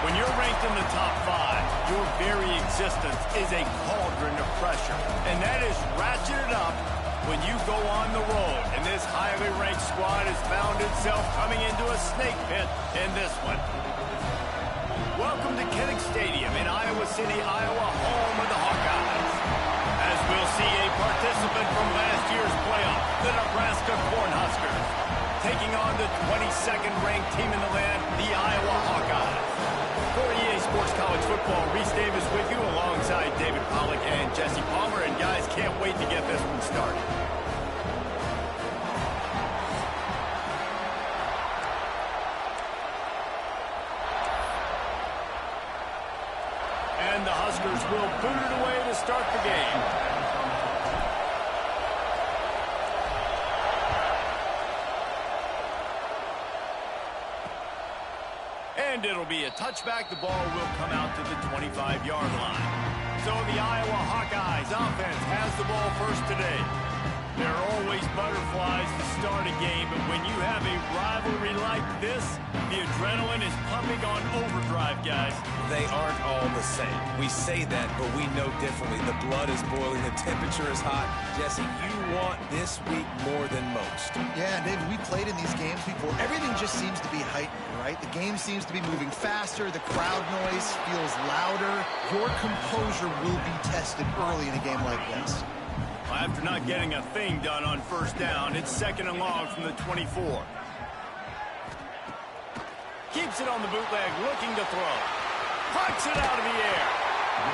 When you're ranked in the top 5, your very existence is a cauldron of pressure. And that is ratcheted up when you go on the road. And this highly ranked squad has found itself coming into a snake pit in this one. Welcome to Kinnick Stadium in Iowa City, Iowa, home of the Hawkeyes. As we'll see a participant from last year's playoff, the Nebraska Cornhuskers, taking on the 22nd ranked team in the land, the Iowa Hawkeyes. For EA Sports College Football, Reese Davis with you alongside David Pollack and Jesse Palmer. And guys, can't wait to get this one started. And the Huskers will boot it away to start the game. And it'll be a touchback. The ball will come out to the 25-yard line. So the Iowa Hawkeyes offense has the ball first today. There are always butterflies to start a game, but when you have a rivalry like this, the adrenaline is pumping on overdrive, guys. They aren't all the same. We say that, but we know differently. The blood is boiling, the temperature is hot. Jesse, you want this week more than most. Yeah, David, we played in these games before. Everything just seems to be heightened, right? The game seems to be moving faster. The crowd noise feels louder. Your composure will be tested early in a game like this. After not getting a thing done on first down, it's 2nd and long from the 24. Keeps it on the bootleg, looking to throw. Puts it out of the air.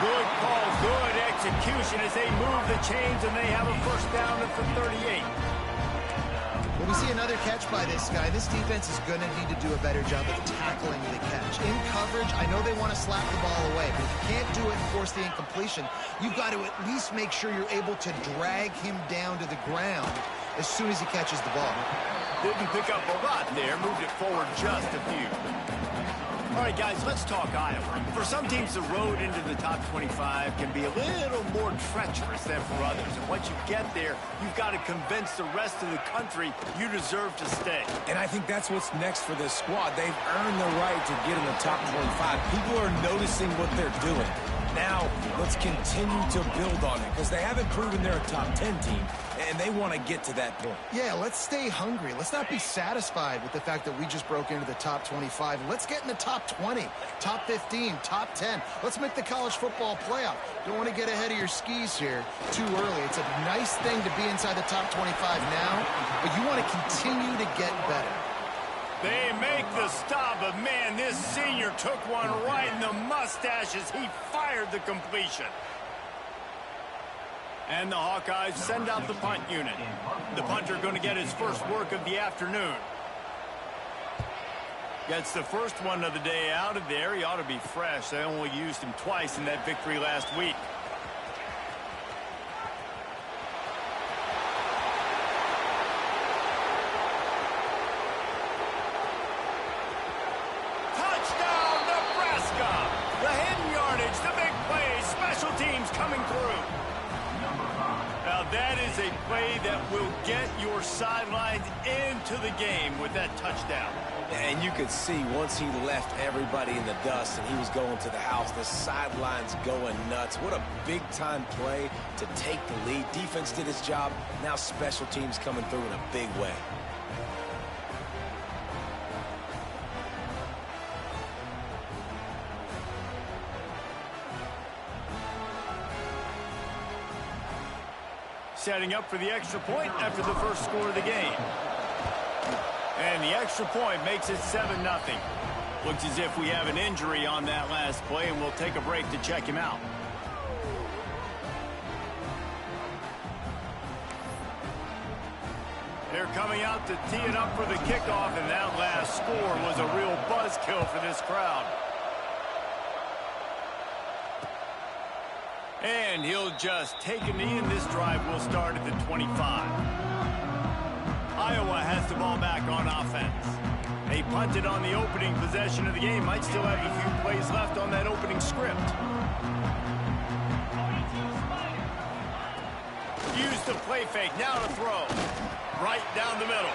Good call, good execution as they move the chains, and they have a first down at the 38. When we see another catch by this guy, this defense is going to need to do a better job of tackling the catch. In coverage, I know they want to slap the ball away, but if you can't do it and force the incompletion, you've got to at least make sure you're able to drag him down to the ground as soon as he catches the ball. Didn't pick up a lot there, moved it forward just a few. All right, guys, let's talk Iowa. For some teams, the road into the top 25 can be a little more treacherous than for others. And once you get there, you've got to convince the rest of the country you deserve to stay. And I think that's what's next for this squad. They've earned the right to get in the top 25. People are noticing what they're doing. Now, let's continue to build on it because they haven't proven they're a top 10 team, and they want to get to that point. Yeah, let's stay hungry. Let's not be satisfied with the fact that we just broke into the top 25. Let's get in the top 20, top 15, top 10. Let's make the college football playoff. Don't want to get ahead of your skis here too early. It's a nice thing to be inside the top 25 now, but you want to continue to get better. They make the stop, but man, this senior took one right in the mustache as he fired the completion. And the Hawkeyes send out the punt unit. The punter going to get his first work of the afternoon. Gets the first one of the day out of there. He ought to be fresh. They only used him twice in that victory last week. That is a play that will get your sidelines into the game with that touchdown. And you could see once he left everybody in the dust and he was going to the house, the sidelines going nuts. What a big-time play to take the lead. Defense did its job. Now special teams coming through in a big way. Setting up for the extra point after the first score of the game. And the extra point makes it 7-0. Looks as if we have an injury on that last play, and we'll take a break to check him out. They're coming out to tee it up for the kickoff, and that last score was a real buzzkill for this crowd. And he'll just take a knee, and this drive will start at the 25. Iowa has the ball back on offense. They punted on the opening possession of the game. Might still have a few plays left on that opening script. Use the play fake. Now to throw. Right down the middle.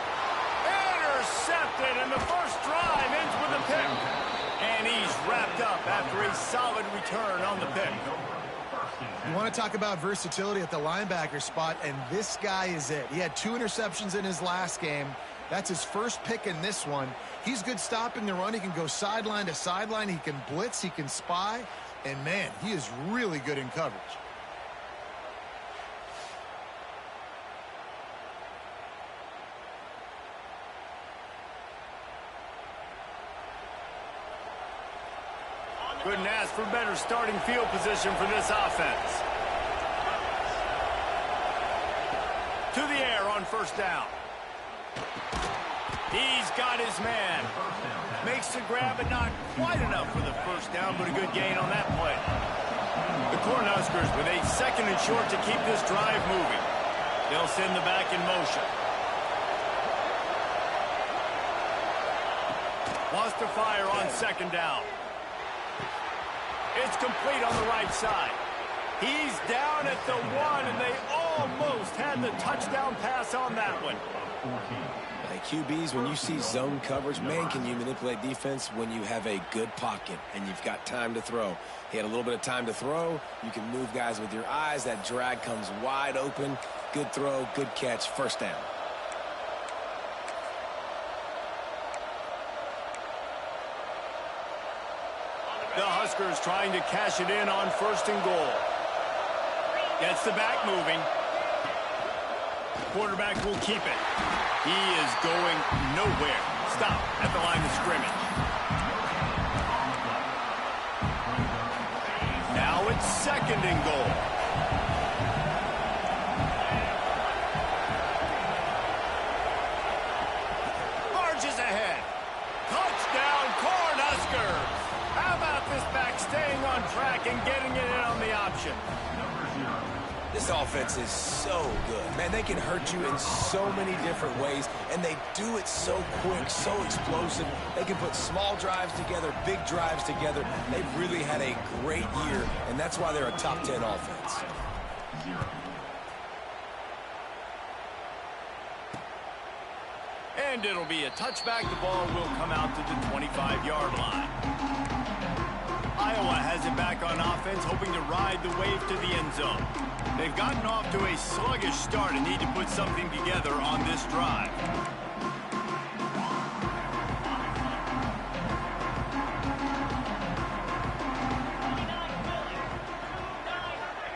Intercepted, and the first drive ends with a pick. And he's wrapped up after a solid return on the pick. You want to talk about versatility at the linebacker spot, and this guy is it. He had 2 interceptions in his last game. That's his first pick in this one. He's good stopping the run. He can go sideline to sideline. He can blitz. He can spy. And, man, he is really good in coverage. Couldn't ask for better starting field position for this offense. To the air on first down. He's got his man. Makes the grab, but not quite enough for the first down, but a good gain on that play. The Cornhuskers with a 2nd and short to keep this drive moving. They'll send the back in motion. Wants to fire on 2nd down. It's complete on the right side. He's down at the 1, and they almost had the touchdown pass on that one. Hey, QBs, when you see zone coverage, man, can you manipulate defense when you have a good pocket and you've got time to throw. He had a little bit of time to throw. You can move guys with your eyes. That drag comes wide open. Good throw, good catch, first down. The Huskers trying to cash it in on 1st and goal. Gets the back moving. Quarterback will keep it. He is going nowhere. Stop at the line of scrimmage. Now it's 2nd and goal. Marches ahead. Touchdown, Cornhuskers. How about this back staying on track and getting it in on the option? This offense is so good. Man, they can hurt you in so many different ways, and they do it so quick, so explosive. They can put small drives together, big drives together. They've really had a great year, and that's why they're a top 10 offense. And it'll be a touchback. The ball will come out to the 25-yard line. Iowa has it back on offense, hoping to ride the wave to the end zone. They've gotten off to a sluggish start and need to put something together on this drive.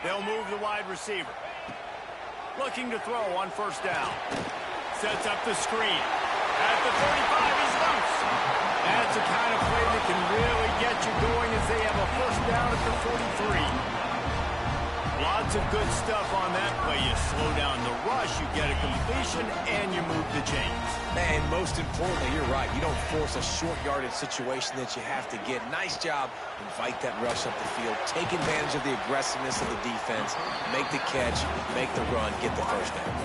They'll move the wide receiver. Looking to throw on 1st down. Sets up the screen. At the 35, he's loose. That's the kind of play that can really get you going as they have a 1st down at the 43. Lots of good stuff on that play. You slow down the rush, you get a completion, and you move the chains. And most importantly, you're right. You don't force a short yardage situation that you have to get. Nice job. Invite that rush up the field. Take advantage of the aggressiveness of the defense. Make the catch, make the run, get the 1st down.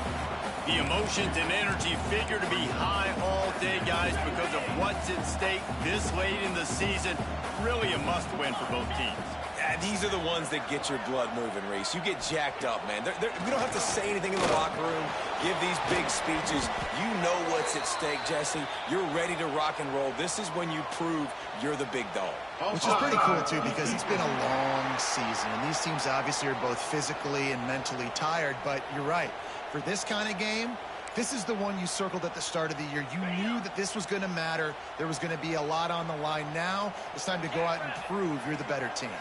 The emotions and energy figure to be high all day, guys, because of what's at stake this late in the season. Really a must-win for both teams. Yeah, these are the ones that get your blood moving, Reese. You get jacked up, man. We don't have to say anything in the locker room, give these big speeches. You know what's at stake, Jesse. You're ready to rock and roll. This is when you prove you're the big dog. Which is pretty cool, too, because it's been a long season. And these teams obviously are both physically and mentally tired. But you're right. For this kind of game, this is the one you circled at the start of the year. You knew that this was going to matter. There was going to be a lot on the line. Now it's time to go out and prove you're the better team.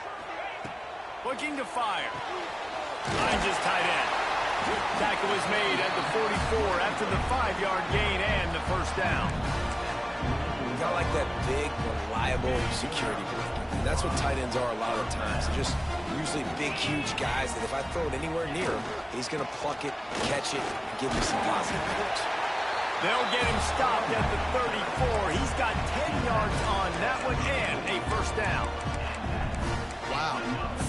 Looking to fire. Line just tight end. Tackle is made at the 44 after the 5-yard gain and the 1st down. Got like that big, reliable security blanket. And that's what tight ends are a lot of the times. They're just usually big, huge guys that if I throw it anywhere near him, he's going to pluck it, catch it, and give me some positive numbers. They'll get him stopped at the 34. He's got 10 yards on that one and a 1st down. Wow,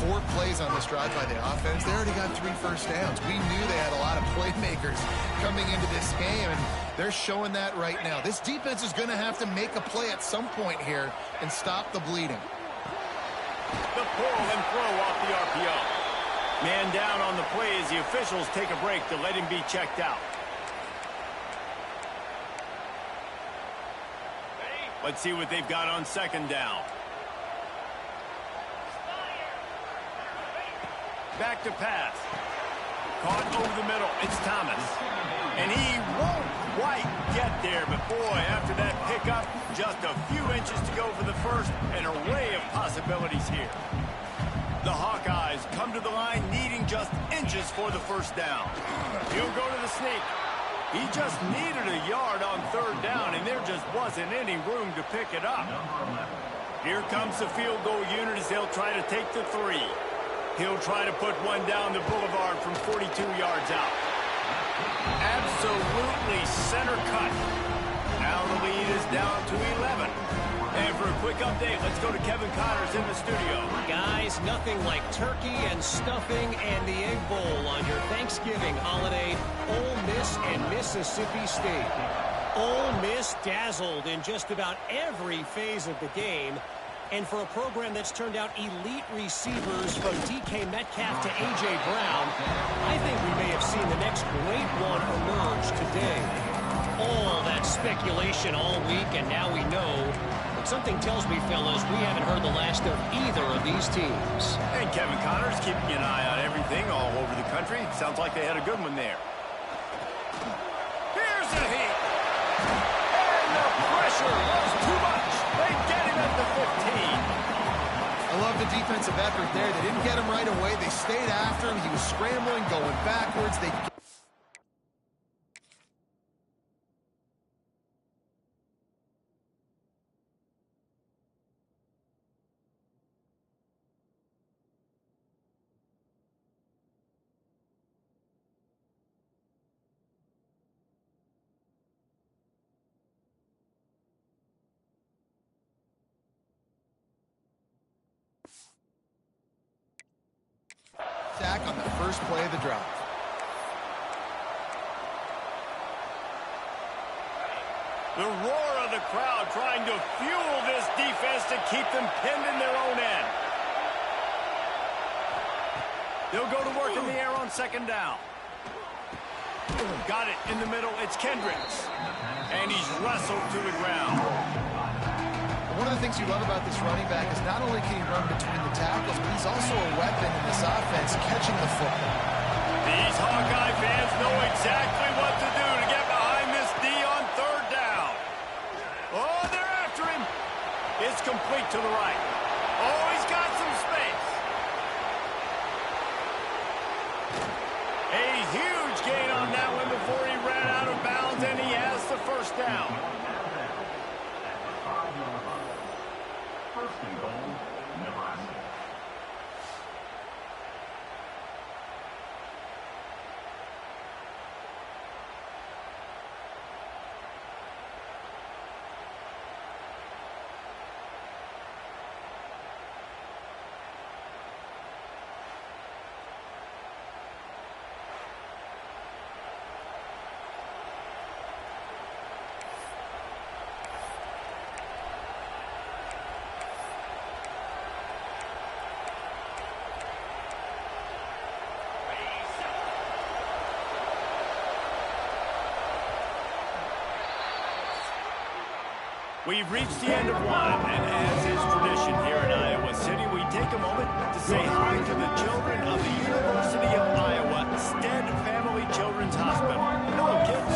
4 plays on this drive by the offense. They already got 3 1st downs. We knew they had a lot of playmakers coming into this game, and they're showing that right now. This defense is going to have to make a play at some point here and stop the bleeding. The pull and throw off the RPO. Man down on the play as the officials take a break to let him be checked out. Let's see what they've got on 2nd down. back to pass. Caught over the middle. It's Thomas. And he won't quite get there, but boy, after that pickup, just a few inches to go for the first. An array of possibilities here. The Hawkeyes come to the line needing just inches for the first down. He'll go to the sneak. He just needed a yard on third down, and there just wasn't any room to pick it up. Here comes the field goal unit as they'll try to take the 3. He'll try to put one down the boulevard from 42 yards out. Absolutely center cut. Now the lead is down to 11. And for a quick update, let's go to Kevin Connors in the studio. Guys, nothing like turkey and stuffing and the Egg Bowl on your Thanksgiving holiday. Ole Miss and Mississippi State. Ole Miss dazzled in just about every phase of the game. And for a program that's turned out elite receivers from DK Metcalf to A.J. Brown, I think we may have seen the next great one emerge today. All that speculation all week, and now we know. But something tells me, fellas, we haven't heard the last of either of these teams. And Kevin Connors keeping an eye on everything all over the country. Sounds like they had a good one there. Here's a hit. And the pressure was too much. They get him at the 15. I love the defensive effort there. They didn't get him right away. They stayed after him. He was scrambling, going backwards. They sack on the first play of the drive. The roar of the crowd trying to fuel this defense to keep them pinned in their own end. They'll go to work in the air on second down. Got it in the middle. It's Kendricks. And he's wrestled to the ground. One of the things you love about this running back is not only can he run between the tackles, but he's also a weapon in this offense, catching the football. These Hawkeye fans know exactly what to do to get behind this D on third down. Oh, they're after him. It's complete to the right. Oh, he's got some space. A huge gain on that one before he ran out of bounds, and he has the first down. First and goal, Nebraska. We've reached the end of one, and as is tradition here in Iowa City, we take a moment to say hi to the children of the University of Iowa Stead Family Children's Hospital. Hello, kids.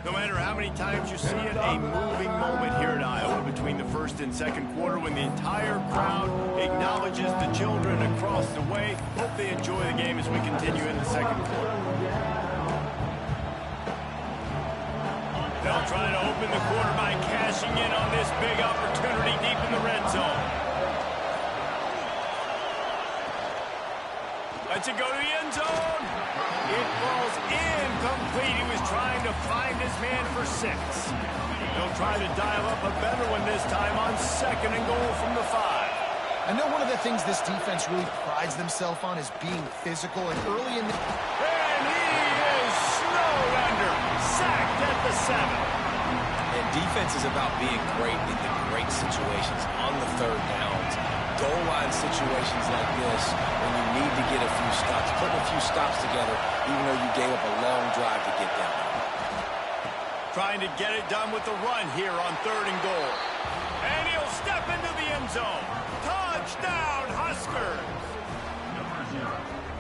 No matter how many times you see it, a moving moment here in Iowa between the first and second quarter when the entire crowd acknowledges the children across the way. Hope they enjoy the game as we continue in the second quarter. They'll try to open the quarter by cashing in on this big opportunity deep in the red zone. Lets it go to the end zone. It falls incomplete. He was trying to find his man for 6. He'll try to dial up a better one this time on second and goal from the 5. I know one of the things this defense really prides themselves on is being physical, and early in the... And he is snowed under. Sacked at the 7. And defense is about being great in the great situations on the third downs. Goal line situations like this, when you need to get a few stops, putting a few stops together, even though you gave up a long drive to get down. Trying to get it done with the run here on 3rd and goal. And he'll step into the end zone. Touchdown, Huskers!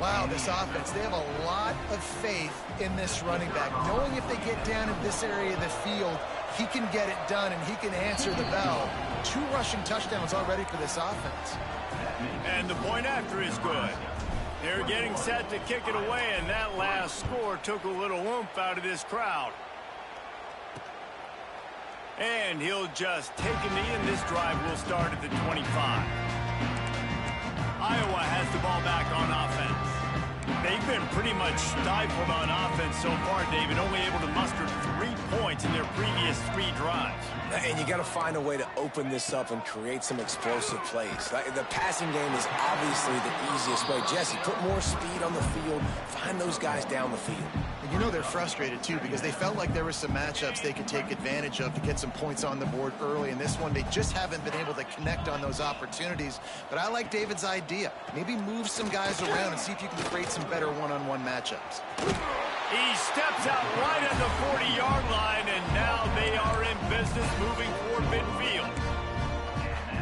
Wow, this offense, they have a lot of faith in this running back. Knowing if they get down in this area of the field, he can get it done and he can answer the bell. 2 rushing touchdowns already for this offense. And the point after is good. They're getting set to kick it away, and that last score took a little oomph out of this crowd. And he'll just take a knee, and this drive will start at the 25. Iowa has the ball back on offense. They've been pretty much stifled on offense so far, David, only able to muster 3 points in their previous 3 drives. And you got to find a way to open this up and create some explosive plays. The passing game is obviously the easiest way. Jesse, put more speed on the field. Find those guys down the field. And you know they're frustrated, too, because they felt like there were some matchups they could take advantage of to get some points on the board early. In this one, they just haven't been able to connect on those opportunities. But I like David's idea. Maybe move some guys around and see if you can create some better one-on-one matchups. He steps out right at the 40-yard line, and now they are in business moving toward midfield.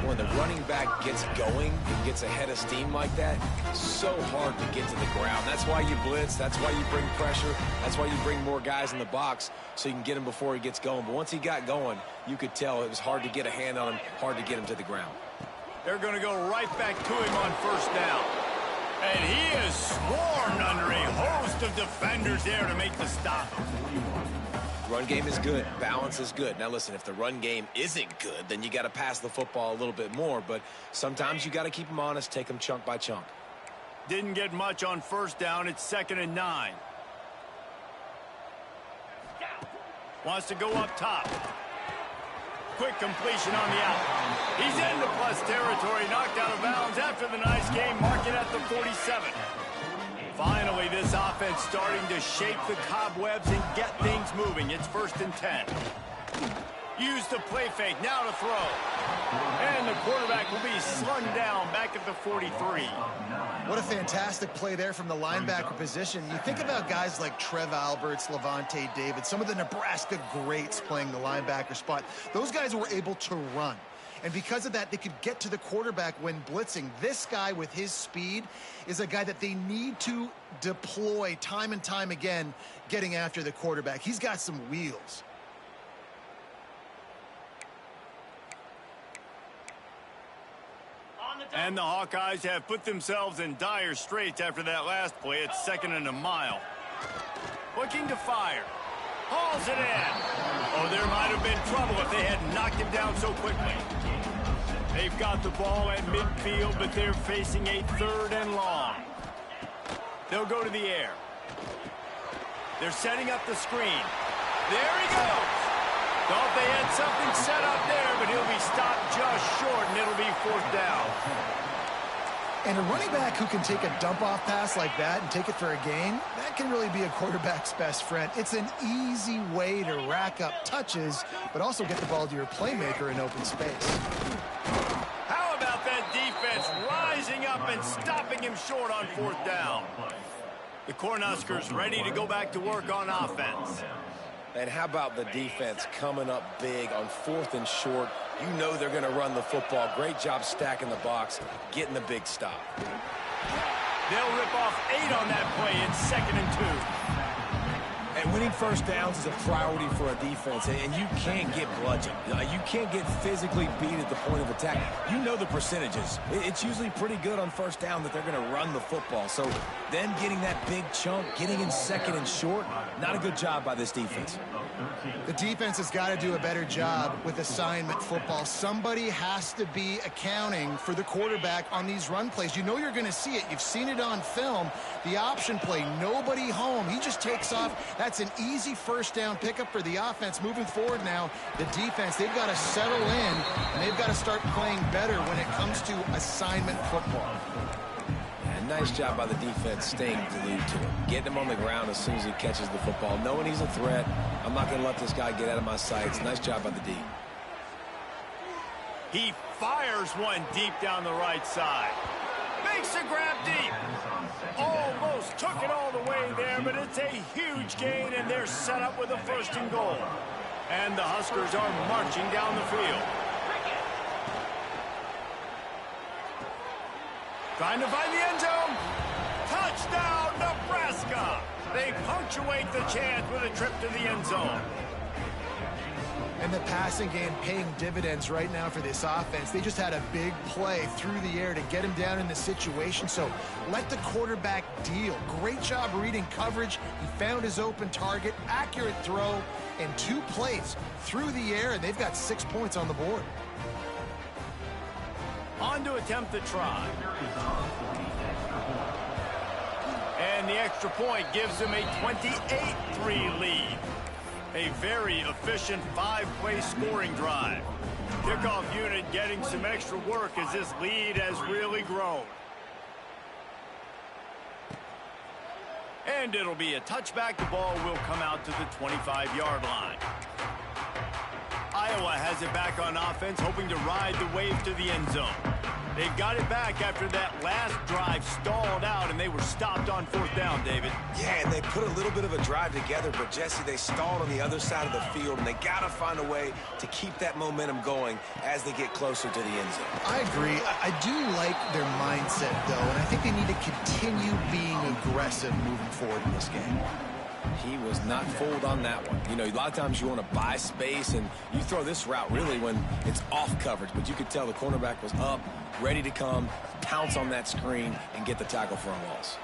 When the running back gets going and gets ahead of steam like that, it's so hard to get to the ground. That's why you blitz. That's why you bring pressure. That's why you bring more guys in the box so you can get him before he gets going. But once he got going, you could tell it was hard to get a hand on him, hard to get him to the ground. They're going to go right back to him on 1st down. And he is swarmed under a host of defenders there to make the stop. Run game is good. Balance is good. Now, listen, if the run game isn't good, then you got to pass the football a little bit more. But sometimes you got to keep them honest, take them chunk by chunk. Didn't get much on 1st down. It's 2nd and 9. Wants to go up top. Quick completion on the out. He's into plus territory, knocked out of bounds after the nice game, marking at the 47. Finally, this offense starting to shake the cobwebs and get things moving. It's 1st and 10. Use the play fake, now to throw. And the quarterback will be slung down back at the 43. What a fantastic play there from the linebacker position. You think about guys like Trev Alberts, Levante David, some of the Nebraska greats playing the linebacker spot. Those guys were able to run. And because of that, they could get to the quarterback when blitzing. This guy with his speed is a guy that they need to deploy time and time again getting after the quarterback. He's got some wheels. And the Hawkeyes have put themselves in dire straits after that last play. It's 2nd and a mile. Looking to fire. Hauls it in. Oh, there might have been trouble if they had knocked him down so quickly. They've got the ball at midfield, but they're facing a 3rd and long. They'll go to the air. They're setting up the screen. There he goes. Thought they had something set up there, but he'll be stopped just short, and it'll be 4th down. And a running back who can take a dump-off pass like that and take it for a gain, that can really be a quarterback's best friend. It's an easy way to rack up touches, but also get the ball to your playmaker in open space. How about that defense rising up and stopping him short on 4th down? The Cornhuskers ready to go back to work on offense. And how about the defense coming up big on 4th and short? You know they're going to run the football. Great job stacking the box, getting the big stop. They'll rip off 8 on that play. It's 2nd and 2. And winning 1st downs is a priority for a defense, and you can't get bludgeoned. You can't get physically beat at the point of attack. You know the percentages. It's usually pretty good on 1st down that they're going to run the football. So them getting that big chunk, getting in 2nd and short, not a good job by this defense. The defense has got to do a better job with assignment football. Somebody has to be accounting for the quarterback on these run plays. You know you're going to see it. You've seen it on film. The option play, nobody home. He just takes off. That's an easy 1st down pickup for the offense. Moving forward now, the defense, they've got to settle in, and they've got to start playing better when it comes to assignment football. Nice job by the defense staying glued to him. Getting him on the ground as soon as he catches the football. Knowing he's a threat. I'm not going to let this guy get out of my sights. Nice job by the D. He fires one deep down the right side. Makes a grab deep. Almost took it all the way there, but it's a huge gain, and they're set up with a 1st and goal. And the Huskers are marching down the field. Trying to find the end zone. Touchdown, Nebraska! They punctuate the chance with a trip to the end zone. And the passing game paying dividends right now for this offense. They just had a big play through the air to get him down in the situation. So let the quarterback deal. Great job reading coverage. He found his open target, accurate throw, and 2 plays through the air, and they've got 6 points on the board. On to attempt the try. And the extra point gives them a 28-3 lead. A very efficient 5-play scoring drive. Kickoff unit getting some extra work as this lead has really grown. And it'll be a touchback. The ball will come out to the 25-yard line. Iowa has it back on offense, hoping to ride the wave to the end zone. They've got it back after that last drive stalled out, and they were stopped on 4th down, David. Yeah, and they put a little bit of a drive together, but, Jesse, they stalled on the other side of the field, and they got to find a way to keep that momentum going as they get closer to the end zone. I agree. I do like their mindset, though, and I think they need to continue being aggressive moving forward in this game. He was not fooled on that one. You know, a lot of times you want to buy space, and you throw this route really when it's off coverage, but you could tell the cornerback was up, ready to come, pounce on that screen, and get the tackle for a loss.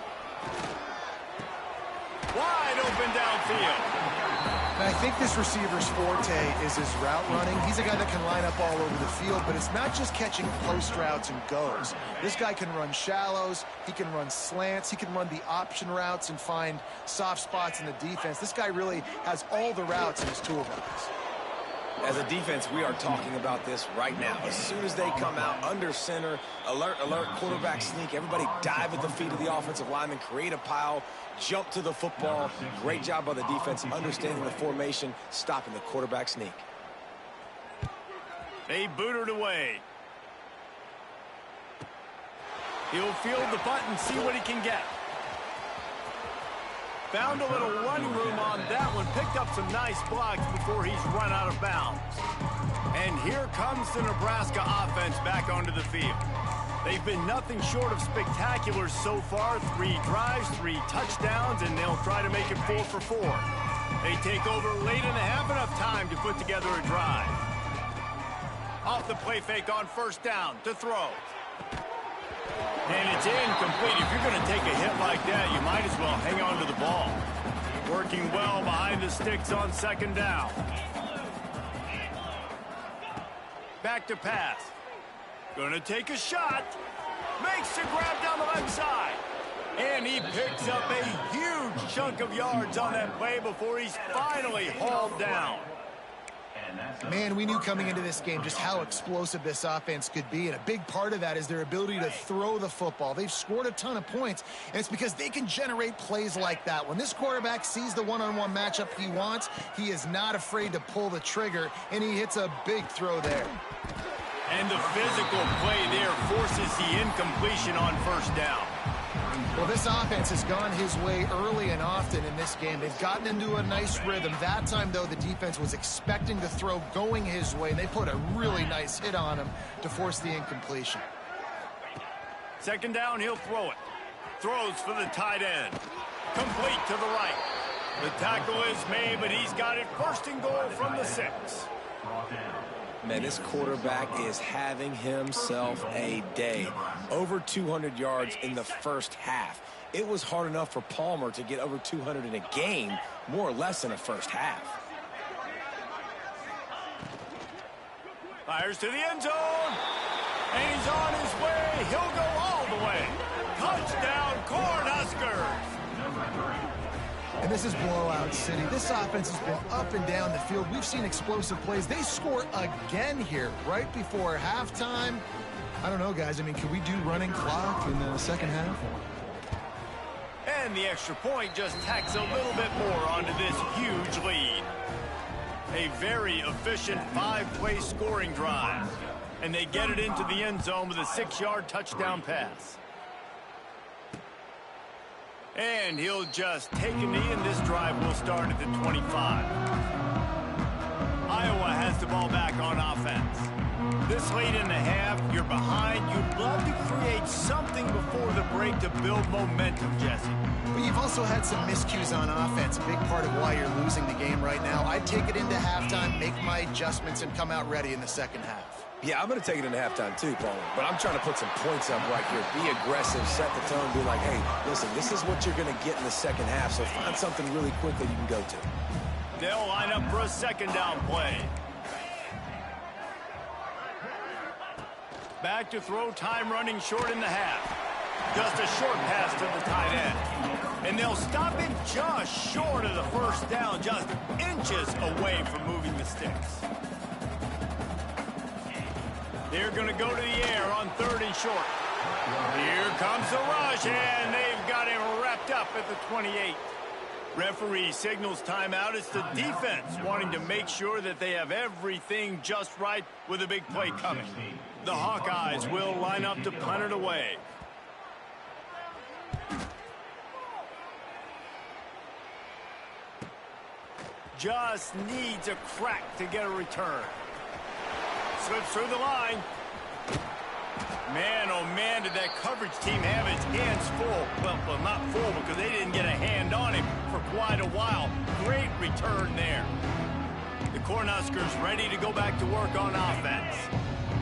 Wide open downfield. And I think this receiver's forte is his route running. He's a guy that can line up all over the field, but it's not just catching post routes and goes. This guy can run shallows, he can run slants, he can run the option routes and find soft spots in the defense. This guy really has all the routes in his toolbox. As a defense, we are talking about this right now. As soon as they come out under center, alert, alert, quarterback sneak, everybody dive at the feet of the offensive lineman, create a pile, jump to the football. Great job by the defense understanding the formation, stopping the quarterback sneak. They boot it away. He'll field the punt and see what he can get. Found a little running room on that one. Picked up some nice blocks before he's run out of bounds. And here comes the Nebraska offense back onto the field. They've been nothing short of spectacular so far. 3 drives, 3 touchdowns, and they'll try to make it 4 for 4. They take over late in the half, enough time to put together a drive. Off the play fake on 1st down to throw. And it's incomplete. If you're going to take a hit like that, you might as well hang on to the ball. Working well behind the sticks on 2nd down. Back to pass. Going to take a shot. Makes a grab down the left side. And he picks up a huge chunk of yards on that play before he's finally hauled down. Man, we knew coming into this game just how explosive this offense could be, and a big part of that is their ability to throw the football. They've scored a ton of points, and it's because they can generate plays like that. When this quarterback sees the one-on-one matchup he wants, he is not afraid to pull the trigger, and he hits a big throw there. And the physical play there forces the incompletion on 1st down. Well, this offense has gone his way early and often in this game. They've gotten into a nice rhythm. That time, though, the defense was expecting the throw going his way. They put a really nice hit on him to force the incompletion. 2nd down, he'll throw it. Throws for the tight end. Complete to the right. The tackle is made, but he's got it 1st and goal from the 6. Man, this quarterback is having himself a day. Over 200 yards in the 1st half. It was hard enough for Palmer to get over 200 in a game, more or less in a 1st half. Fires to the end zone. And he's on his way. He'll go all the way. Touchdown, Cornhuskers. And this is blowout city. This offense has been up and down the field. We've seen explosive plays. They score again here right before halftime. I don't know, guys. I mean, can we do running clock in the 2nd half? And the extra point just tacks a little bit more onto this huge lead. A very efficient 5-play scoring drive. And they get it into the end zone with a 6-yard touchdown pass. And he'll just take a knee, and this drive will start at the 25. Iowa has the ball back on offense. This late in the half, you're behind. You'd love to create something before the break to build momentum, Jesse. But you've also had some miscues on offense, a big part of why you're losing the game right now. I'd take it into halftime, make my adjustments, and come out ready in the second half. Yeah, I'm going to take it into halftime too, Paul. But I'm trying to put some points up right here. Be aggressive, set the tone, be like, hey, listen, this is what you're going to get in the second half, so find something really quick that you can go to. They'll line up for a second down play. Back to throw, time running short in the half. Just a short pass to the tight end. And they'll stop him just short of the first down, just inches away from moving the sticks. They're going to go to the air on 3rd and short. Here comes the rush, and they've got him wrapped up at the 28. Referee signals timeout. It's the defense wanting to make sure that they have everything just right with a big play coming. The Hawkeyes will line up to punt it away. Just needs a crack to get a return. Slips through the line. Man, oh man, did that coverage team have its hands full. Well, not full because they didn't get a hand on him for quite a while. Great return there. The Cornhuskers ready to go back to work on offense.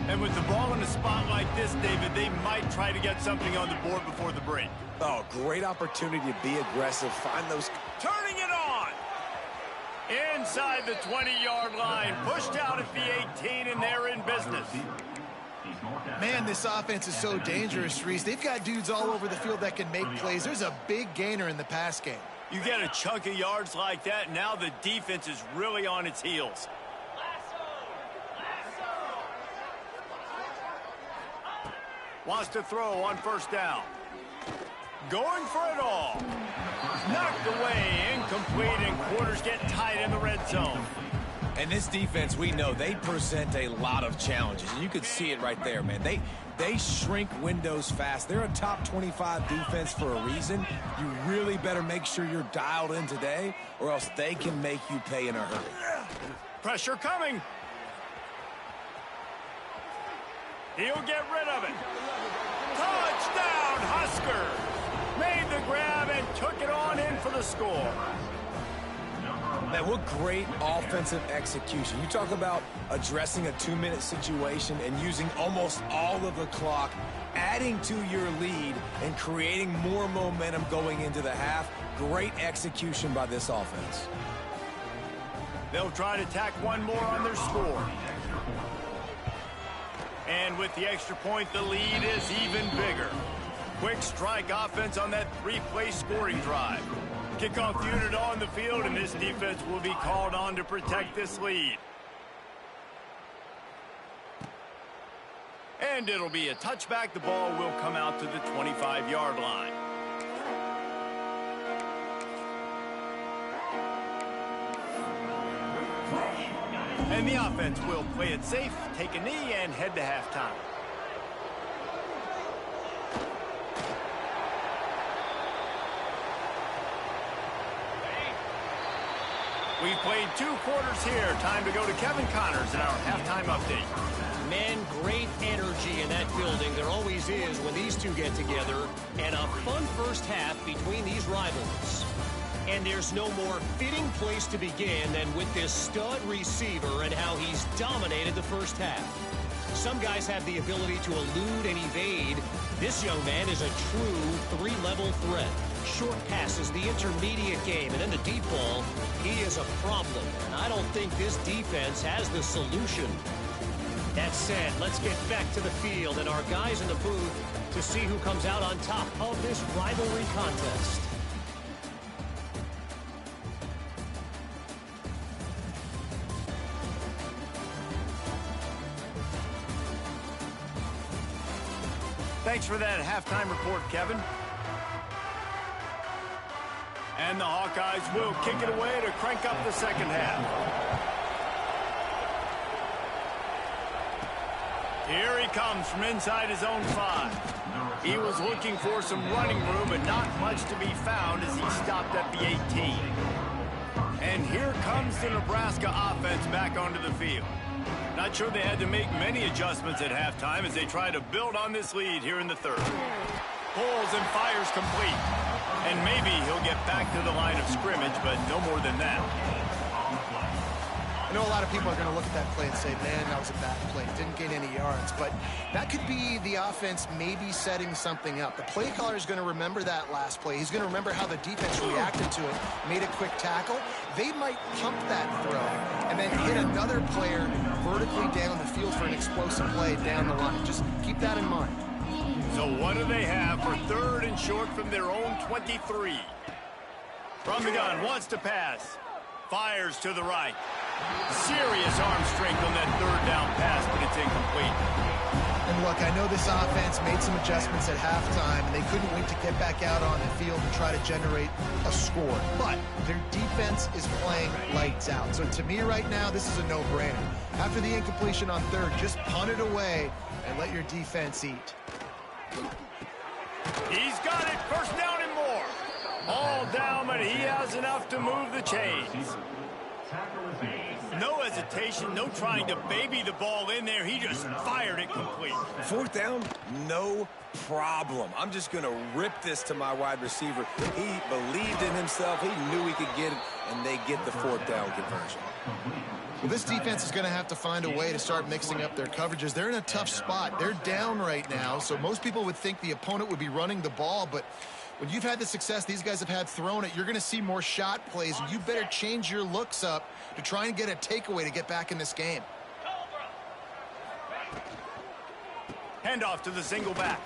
And with the ball in a spot like this, David, they might try to get something on the board before the break. Oh, great opportunity to be aggressive. Find those. Turning it on. Inside the 20-yard line. Pushed out at the 18, and they're in business. Man, this offense is so dangerous, Reese. They've got dudes all over the field that can make plays. There's a big gainer in the pass game. You get a chunk of yards like that, now the defense is really on its heels. Wants to throw on 1st down. Going for it all. Knocked away, incomplete, and quarters get tight in the red zone. And this defense, we know, they present a lot of challenges. And you could see it right there, man. They shrink windows fast. They're a top 25 defense for a reason. You really better make sure you're dialed in today, or else they can make you pay in a hurry. Pressure coming. He'll get rid of it. Touchdown, Huskers. Made the grab and took it on in for the score. Man, what great offensive execution. You talk about addressing a 2-minute situation and using almost all of the clock, adding to your lead and creating more momentum going into the half. Great execution by this offense. They'll try to tack one more on their score. And with the extra point, the lead is even bigger. Quick strike offense on that 3-play scoring drive. Kickoff unit on the field, and this defense will be called on to protect this lead. And it'll be a touchback. The ball will come out to the 25-yard line. And the offense will play it safe, take a knee, and head to halftime. We've played 2 quarters here. Time to go to Kevin Connors in our halftime update. Man, great energy in that building. There always is when these two get together. And a fun first half between these rivals. And there's no more fitting place to begin than with this stud receiver and how he's dominated the first half. Some guys have the ability to elude and evade. This young man is a true 3-level threat. Short passes, the intermediate game, and then the deep ball. He is a problem, and I don't think this defense has the solution. That said, let's get back to the field and our guys in the booth to see who comes out on top of this rivalry contest. Thanks for that halftime report, Kevin. And the Hawkeyes will kick it away to crank up the second half. Here he comes from inside his own 5. He was looking for some running room, but not much to be found as he stopped at the 18. And here comes the Nebraska offense back onto the field. Not sure they had to make many adjustments at halftime as they try to build on this lead here in the third. Pulls and fires complete. And maybe he'll get back to the line of scrimmage, but no more than that. I know a lot of people are going to look at that play and say, man, that was a bad play. Didn't gain any yards. But that could be the offense maybe setting something up. The play caller is going to remember that last play. He's going to remember how the defense reacted to it, made a quick tackle. They might pump that throw and then hit another player vertically down the field for an explosive play down the line. Just keep that in mind. So what do they have for 3rd and short from their own 23? From the gun, wants to pass. Fires to the right. Serious arm strength on that 3rd down pass, but it's incomplete. And look, I know this offense made some adjustments at halftime, and they couldn't wait to get back out on the field and try to generate a score. But their defense is playing lights out. So to me right now, this is a no-brainer. After the incompletion on 3rd, just punt it away and let your defense eat. He's got it. 1st down and more. All down, but he has enough to move the chains. No hesitation, no trying to baby the ball in there. He just fired it complete. 4th down, no problem. I'm just going to rip this to my wide receiver. He believed in himself. He knew he could get it, and they get the 4th down conversion. Well, this defense is going to have to find a way to start mixing up their coverages. They're in a tough spot. They're down right now, so most people would think the opponent would be running the ball, but when you've had the success these guys have had throwing it, you're going to see more shot plays, and you better change your looks up to try and get a takeaway to get back in this game. Handoff to the single back.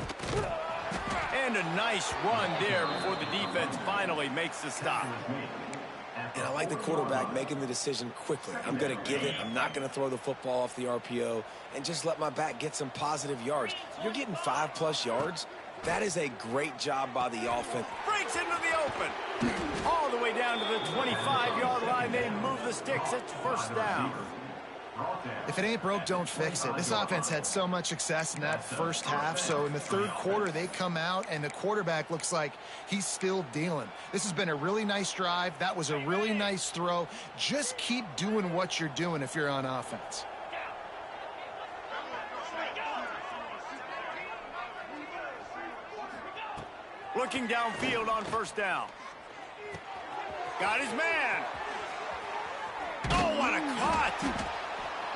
And a nice run there before the defense finally makes the stop. And I like the quarterback making the decision quickly. I'm going to give it. I'm not going to throw the football off the RPO and just let my back get some positive yards. You're getting 5+ yards. That is a great job by the offense. Breaks into the open. All the way down to the 25-yard line. They move the sticks. It's 1st down. If it ain't broke, don't fix it. This offense had so much success in that first half, so in the 3rd quarter, they come out, and the quarterback looks like he's still dealing. This has been a really nice drive. That was a really nice throw. Just keep doing what you're doing if you're on offense. Looking downfield on 1st down. Got his man. Oh, what a cut.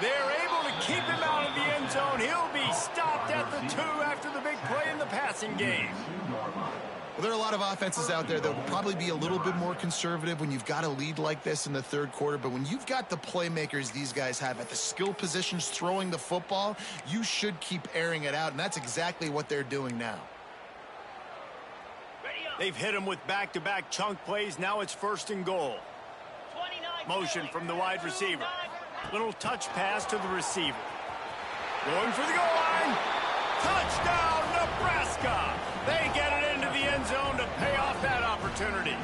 They're able to keep him out of the end zone. He'll be stopped at the 2 after the big play in the passing game. Well, there are a lot of offenses out there that will probably be a little bit more conservative when you've got a lead like this in the 3rd quarter. But when you've got the playmakers these guys have at the skill positions throwing the football, you should keep airing it out. And that's exactly what they're doing now. They've hit him with back-to-back chunk plays. Now it's 1st and goal. Motion from the wide receiver. Little touch pass to the receiver. Going for the goal line. Touchdown, Nebraska. They get it into the end zone to pay off that opportunity.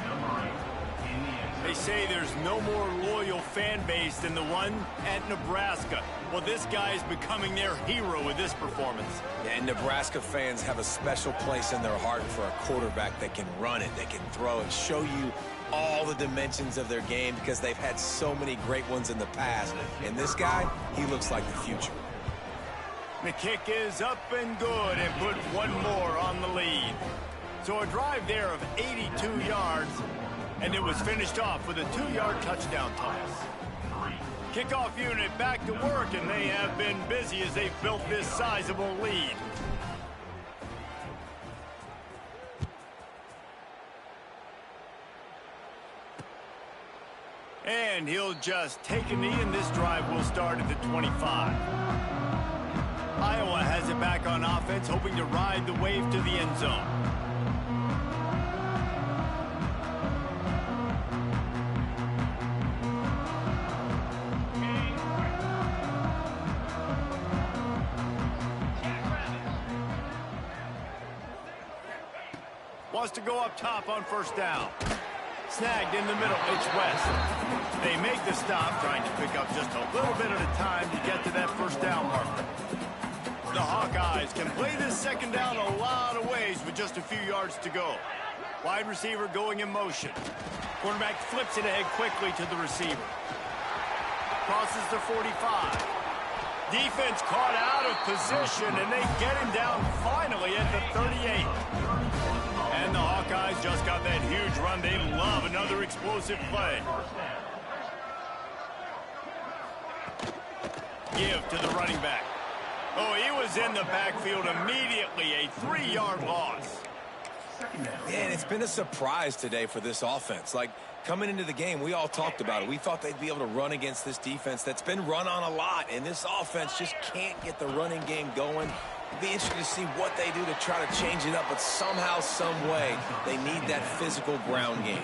They say there's no more loyal fan base than the one at Nebraska. Well, this guy is becoming their hero with this performance. Yeah, and Nebraska fans have a special place in their heart for a quarterback that can run it, that can throw it, show you all the dimensions of their game because they've had so many great ones in the past. And this guy, he looks like the future. The kick is up and good and put one more on the lead. So a drive there of 82 yards, and it was finished off with a 2-yard touchdown toss. Kickoff unit back to work, and they have been busy as they've built this sizable lead. And he'll just take a knee, and this drive will start at the 25. Iowa has it back on offense, hoping to ride the wave to the end zone. Wants to go up top on 1st down. Snagged in the middle. It's West. They make the stop, trying to pick up just a little bit at a time to get to that 1st down marker. The Hawkeyes can play this 2nd down a lot of ways with just a few yards to go. Wide receiver going in motion. Quarterback flips it ahead quickly to the receiver. Crosses the 45. Defense caught out of position, and they get him down finally at the 38. And the Hawkeyes just got that huge run. They love another explosive play. Give to the running back. Oh, he was in the backfield immediately. A 3-yard loss. And it's been a surprise today for this offense. Like, coming into the game, we all talked about it. We thought they'd be able to run against this defense that's been run on a lot, and this offense just can't get the running game going. It'll be interesting to see what they do to try to change it up, but somehow, some way, they need that physical ground game.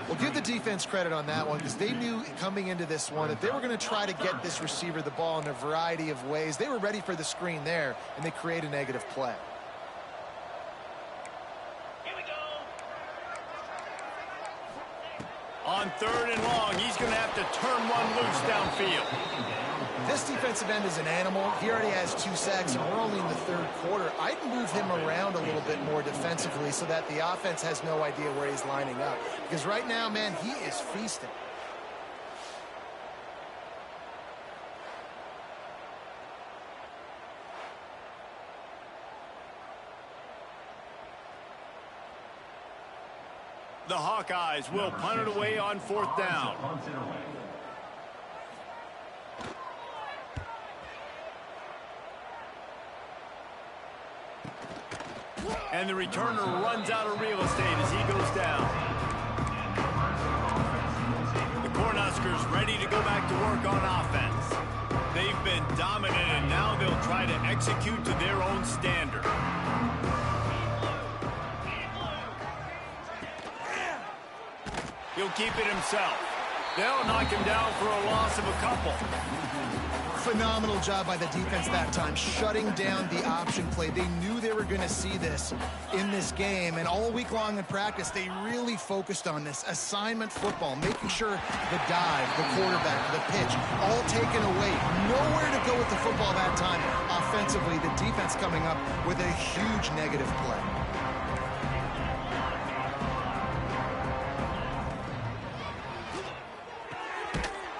Well, give the defense credit on that one because they knew coming into this one that they were going to try to get this receiver the ball in a variety of ways. They were ready for the screen there, and they create a negative play. On 3rd and long, he's going to have to turn one loose downfield. This defensive end is an animal. He already has 2 sacks, and we're only in the 3rd quarter. I'd move him around a little bit more defensively so that the offense has no idea where he's lining up. Because right now, man, he is feasting. The Hawkeyes will punt it away on 4th down. And the returner runs out of real estate as he goes down. The Cornhuskers ready to go back to work on offense. They've been dominant, and now they'll try to execute to their own standard. He'll keep it himself. They'll knock him down for a loss of a couple. Phenomenal job by the defense that time, shutting down the option play. They knew they were going to see this in this game, and all week long in practice, they really focused on this assignment football, making sure the dive, the quarterback, the pitch, all taken away. Nowhere to go with the football that time. Offensively, the defense coming up with a huge negative play.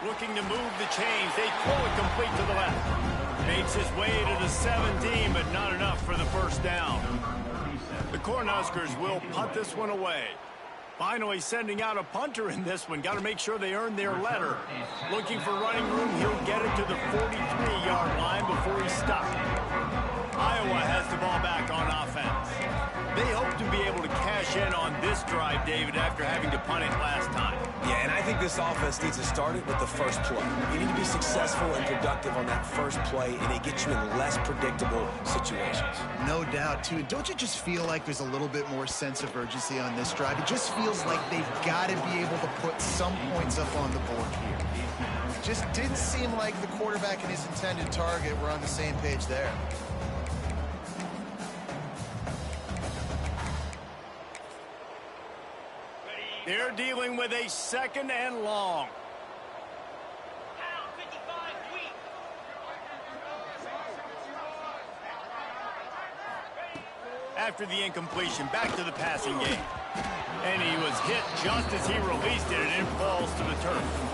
Looking to move the chains. They throw it complete to the left. Makes his way to the 17, but not enough for the first down. The Cornhuskers will punt this one away. Finally sending out a punter in this one. Got to make sure they earn their letter. Looking for running room. He'll get it to the 43-yard line before he's stopped. Iowa has the ball back on offense. They hope to be able to cash in on this drive, David, after having to punt it last time. Yeah, and I think this offense needs to start it with the first play. You need to be successful and productive on that first play, and it gets you in less predictable situations. No doubt, too. Don't you just feel like there's a little bit more sense of urgency on this drive? It just feels like they've got to be able to put some points up on the board here. It just didn't seem like the quarterback and his intended target were on the same page there. They're dealing with a 2nd and long. After the incompletion, back to the passing game. And he was hit just as he released it, and it falls to the turf.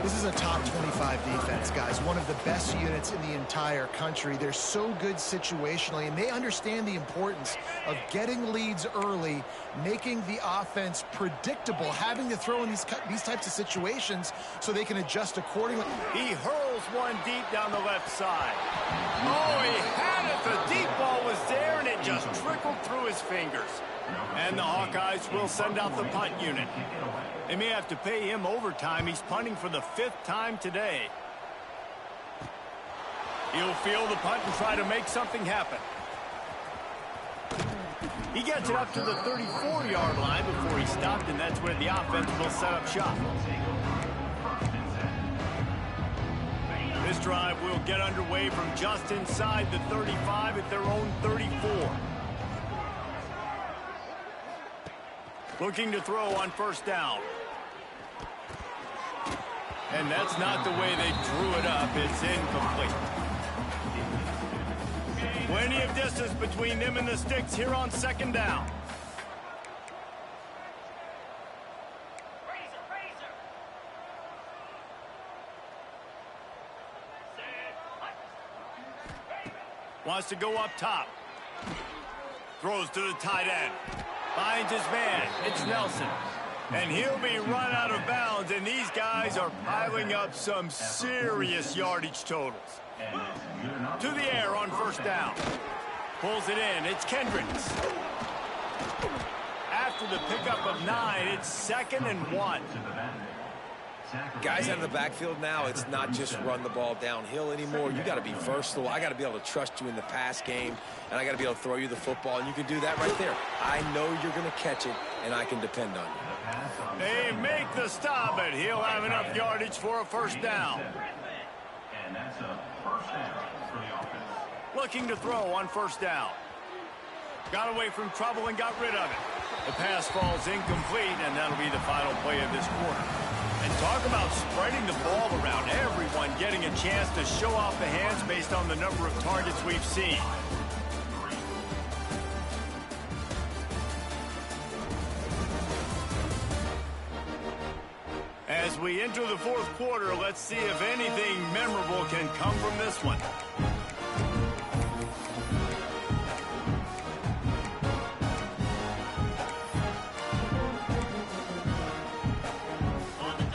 This is a top 25 defense, guys. One of the best units in the entire country. They're so good situationally, and they understand the importance of getting leads early, making the offense predictable, having to throw in these types of situations so they can adjust accordingly. He hurls one deep down the left side. Oh, he had it. The deep ball was there, and it just trickled through his fingers. And the Hawkeyes will send out the punt unit. They may have to pay him overtime. He's punting for the 5th time today. He'll field the punt and try to make something happen. He gets it up to the 34-yard line before he stopped, and that's where the offense will set up shop. This drive will get underway from just inside the 35 at their own 34. Looking to throw on 1st down. And that's not the way they drew it up. It's incomplete. Plenty of distance between them and the sticks here on 2nd down. Wants to go up top. Throws to the tight end. Finds his man. It's Nelson. And he'll be run out of bounds, and these guys are piling up some serious yardage totals. To the air on first down. Pulls it in. It's Kendricks. After the pickup of 9, it's 2nd and 1. Guys out of the backfield now, it's not just run the ball downhill anymore. You got to be versatile. I got to be able to trust you in the pass game, and I got to be able to throw you the football, and you can do that right there. I know you're going to catch it, and I can depend on you. They make the stop, but he'll have enough yardage for a first down. And that's a first down for the offense. Looking to throw on first down. Got away from trouble and got rid of it. The pass falls incomplete, and that'll be the final play of this quarter. And talk about spreading the ball around. Everyone getting a chance to show off the hands based on the number of targets we've seen. As we enter the fourth quarter, let's see if anything memorable can come from this one.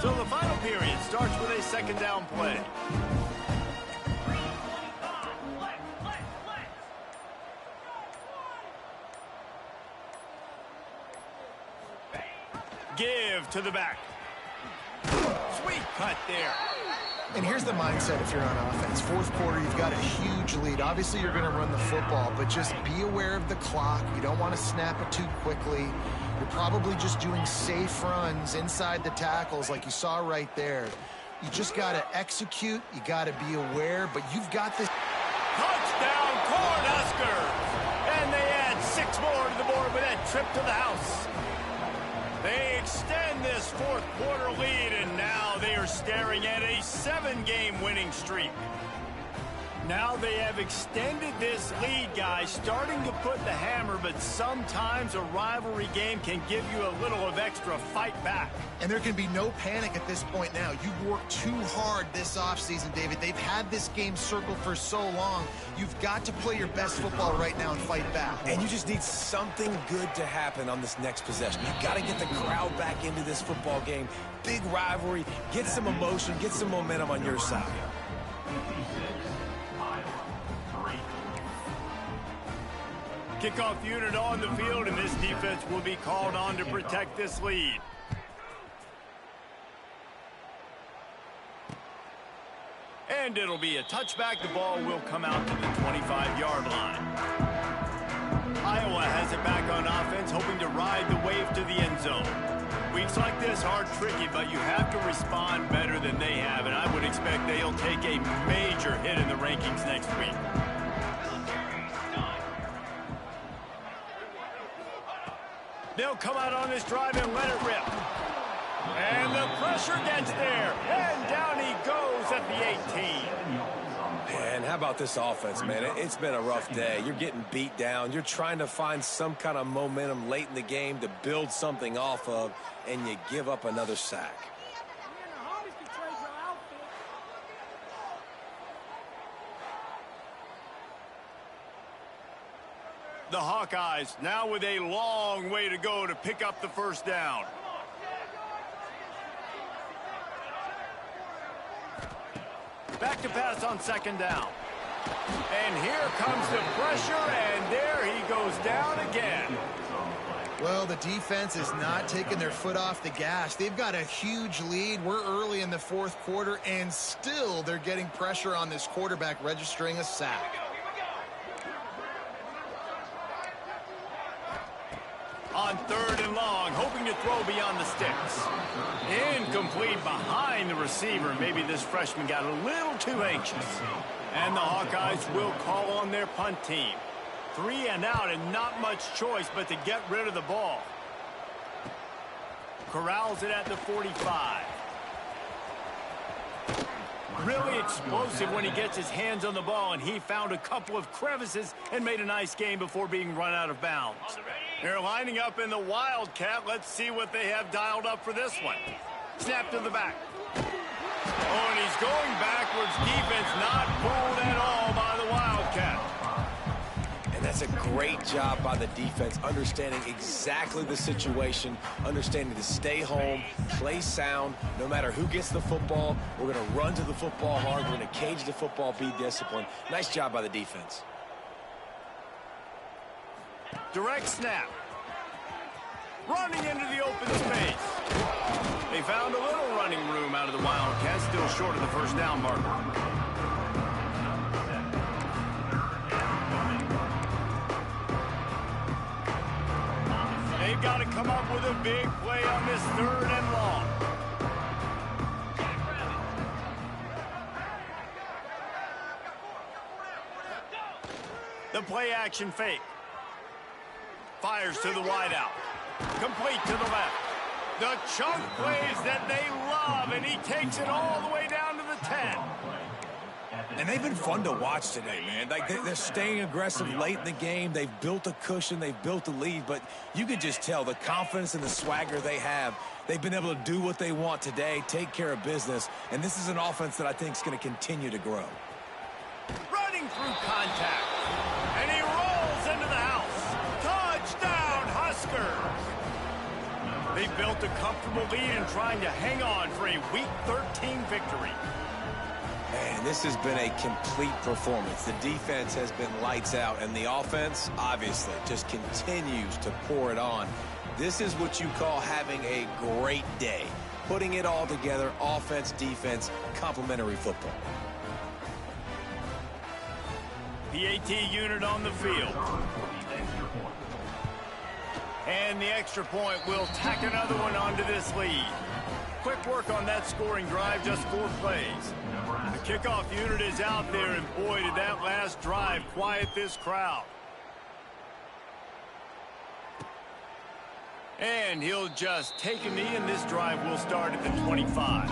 So the final period starts with a second down play. Give to the back. Sweet cut there. And here's the mindset if you're on offense. Fourth quarter, you've got a huge lead. Obviously, you're going to run the football, but just be aware of the clock. You don't want to snap it too quickly. You're probably just doing safe runs inside the tackles like you saw right there. You just got to execute. You got to be aware, but you've got this. Touchdown, Cornhuskers! And they add 6 more to the board with that trip to the house. They extend this fourth quarter lead, and now they are staring at a 7-game winning streak. Now they have extended this lead, guys, starting to put the hammer, but sometimes a rivalry game can give you a little of extra fight back. And there can be no panic at this point now. You've worked too hard this offseason, David. They've had this game circled for so long. You've got to play your best football right now and fight back. And you just need something good to happen on this next possession. You got to get the crowd back into this football game. Big rivalry. Get some emotion. Get some momentum on your side. Kickoff unit on the field, and this defense will be called on to protect this lead. And it'll be a touchback. The ball will come out to the 25-yard line. Iowa has it back on offense, hoping to ride the wave to the end zone. Weeks like this are tricky, but you have to respond better than they have, and I would expect they'll take a major hit in the rankings next week. They'll come out on this drive and let it rip. And the pressure gets there. And down he goes at the 18. Man, how about this offense, man? It's been a rough day. You're getting beat down. You're trying to find some kind of momentum late in the game to build something off of, and you give up another sack. The Hawkeyes now with a long way to go to pick up the first down. Back to pass on second down. And here comes the pressure, and there he goes down again. Well, the defense is not taking their foot off the gas. They've got a huge lead. We're early in the fourth quarter, and still they're getting pressure on this quarterback, registering a sack. On third and long, hoping to throw beyond the sticks. Incomplete behind the receiver. Maybe this freshman got a little too anxious. And the Hawkeyes will call on their punt team. 3 and out, and not much choice but to get rid of the ball. Corrals it at the 45. Really explosive when he gets his hands on the ball, and he found a couple of crevices and made a nice game before being run out of bounds. They're lining up in the Wildcat. Let's see what they have dialed up for this one. Snap to the back. Oh, and he's going backwards. Defense not fooled at all by the Wildcat. That's a great job by the defense, understanding exactly the situation, understanding to stay home, play sound. No matter who gets the football, we're going to run to the football hard. We're going to cage the football, be disciplined. Nice job by the defense. Direct snap. Running into the open space. They found a little running room out of the Wildcats, still short of the first down marker. They've got to come up with a big play on this 3rd and long. The play action fake. Fires to the wideout. Complete to the left. The chunk plays that they love, and he takes it all the way down to the 10. And they've been fun to watch today, man. Like they're staying aggressive late in the game. They've built a cushion. They've built a lead. But you could just tell the confidence and the swagger they have. They've been able to do what they want today, take care of business. And this is an offense that I think is going to continue to grow. Running through contact. And he rolls into the house. Touchdown, Huskers. They built a comfortable lead and trying to hang on for a Week 13 victory. Man, this has been a complete performance. The defense has been lights out, and the offense, obviously, just continues to pour it on. This is what you call having a great day. Putting it all together, offense, defense, complementary football. PAT unit on the field. And the extra point will tack another one onto this lead. Quick work on that scoring drive, just 4 plays. The kickoff unit is out there, and boy, did that last drive quiet this crowd. And he'll just take a knee, and this drive will start at the 25.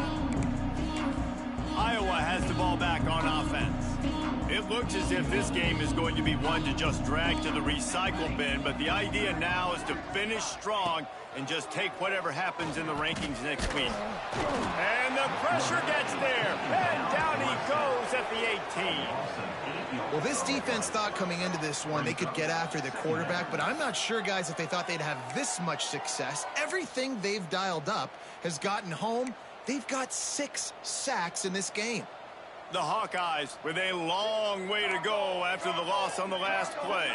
Iowa has the ball back on offense. It looks as if this game is going to be one to just drag to the recycle bin, but the idea now is to finish strong and just take whatever happens in the rankings next week. And the pressure gets there, and down he goes at the 18. Well, this defense thought coming into this one they could get after the quarterback, but I'm not sure, guys, if they thought they'd have this much success. Everything they've dialed up has gotten home. They've got 6 sacks in this game. The Hawkeyes with a long way to go after the loss on the last play.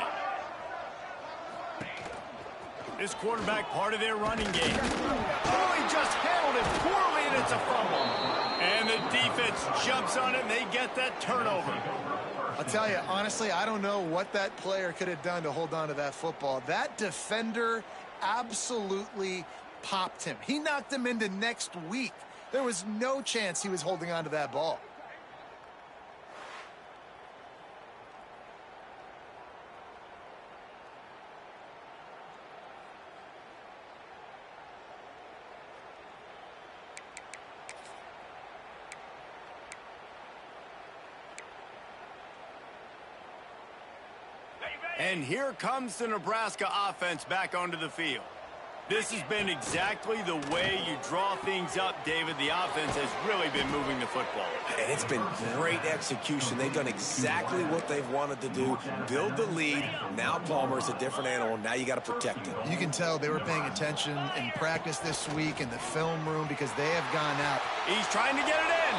This quarterback part of their running game. Oh, he just handled it poorly, and it's a fumble. And the defense jumps on it, and they get that turnover. I'll tell you, honestly, I don't know what that player could have done to hold on to that football. That defender absolutely popped him. He knocked him into next week. There was no chance he was holding on to that ball. And here comes the Nebraska offense back onto the field. This has been exactly the way you draw things up, David. The offense has really been moving the football. And it's been great execution. They've done exactly what they've wanted to do. Build the lead. Now Palmer's a different animal. Now you got to protect him. You can tell they were paying attention in practice this week in the film room because they have gone out. He's trying to get it in.